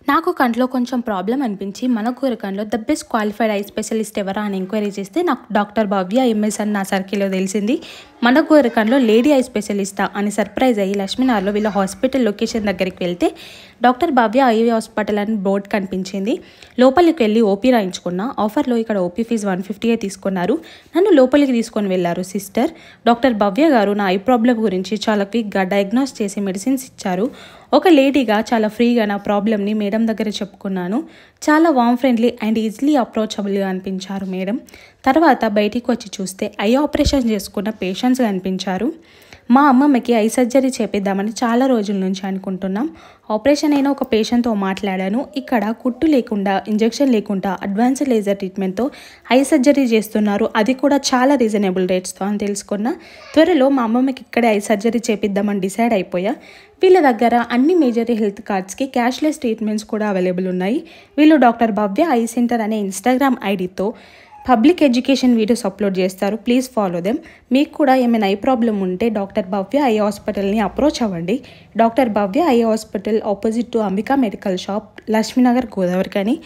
నాకు కంట్లో కొంచెం ప్రాబ్లమ్ అనిపించి మన కోరకంలో the best qualified eye specialist ఎవరా అని ఎంక్వైరీ చేస్తే నాకు డాక్టర్ భవ్య ఎంఎస్ అని నా సర్కిల్లో తెలిసింది. మన కోరకంలో లేడీ ఐ స్పెషలిస్టా అని సర్ప్రైజ్ అయ్యి లక్ష్మీనగర్లో వీళ్ళ హాస్పిటల్ లొకేషన్ దగ్గరికి వెళ్తే డాక్టర్ భవ్య ఐవి హాస్పిటల్ అని బోర్డు కనిపించింది. లోపలికి వెళ్ళి ఓపీ రాయించుకున్నా. ఆఫర్లో ఇక్కడ ఓపీ ఫీజు 150 తీసుకున్నారు. నన్ను లోపలికి తీసుకొని వెళ్ళారు సిస్టర్. డాక్టర్ భవ్య గారు నా ఐ ప్రాబ్లం గురించి చాలా క్విక్గా డయాగ్నోస్ చేసి మెడిసిన్స్ ఇచ్చారు. ఒక లేడీగా చాలా ఫ్రీగా నా ప్రాబ్లమ్ని మేడం దగ్గర చెప్పుకున్నాను. చాలా వామ్ ఫ్రెండ్లీ అండ్ ఈజీలీ అప్రోచబుల్గా అనిపించారు మేడం. తర్వాత బయటికి వచ్చి చూస్తే ఐ ఆపరేషన్ చేసుకున్న పేషెంట్స్ కనిపించారు. మా అమ్మమ్మకి ఐ సర్జరీ చేపిద్దామని చాలా రోజుల నుంచి అనుకుంటున్నాం. ఆపరేషన్ అయిన ఒక పేషెంట్తో మాట్లాడాను. ఇక్కడ కుట్టు లేకుండా, ఇంజెక్షన్ లేకుండా అడ్వాన్స్డ్ లేజర్ ట్రీట్మెంట్తో ఐ సర్జరీ చేస్తున్నారు. అది కూడా చాలా రీజనబుల్ రేట్స్తో అని తెలుసుకున్నా. త్వరలో మా అమ్మమ్మకి ఇక్కడే ఐ సర్జరీ చేపిద్దామని డిసైడ్ అయిపోయా. వీళ్ళ దగ్గర అన్ని మేజర్ హెల్త్ కార్డ్స్కి క్యాష్లెస్ ట్రీట్మెంట్స్ కూడా అవైలబుల్ ఉన్నాయి. వీళ్ళు డాక్టర్ భవ్య ఐ సెంటర్ అనే ఇన్స్టాగ్రామ్ ఐడితో పబ్లిక్ ఎడ్యుకేషన్ వీడియోస్ అప్లోడ్ చేస్తారు. Please follow them. మీకు కూడా ఏమైనా ఐ ప్రాబ్లం ఉంటే డాక్టర్ భవ్య ఐ హాస్పిటల్ని అప్రోచ్ అవ్వండి. Doctor Bhavya eye hospital opposite to Ambika medical shop, Lakshmi Nagar, Godavari.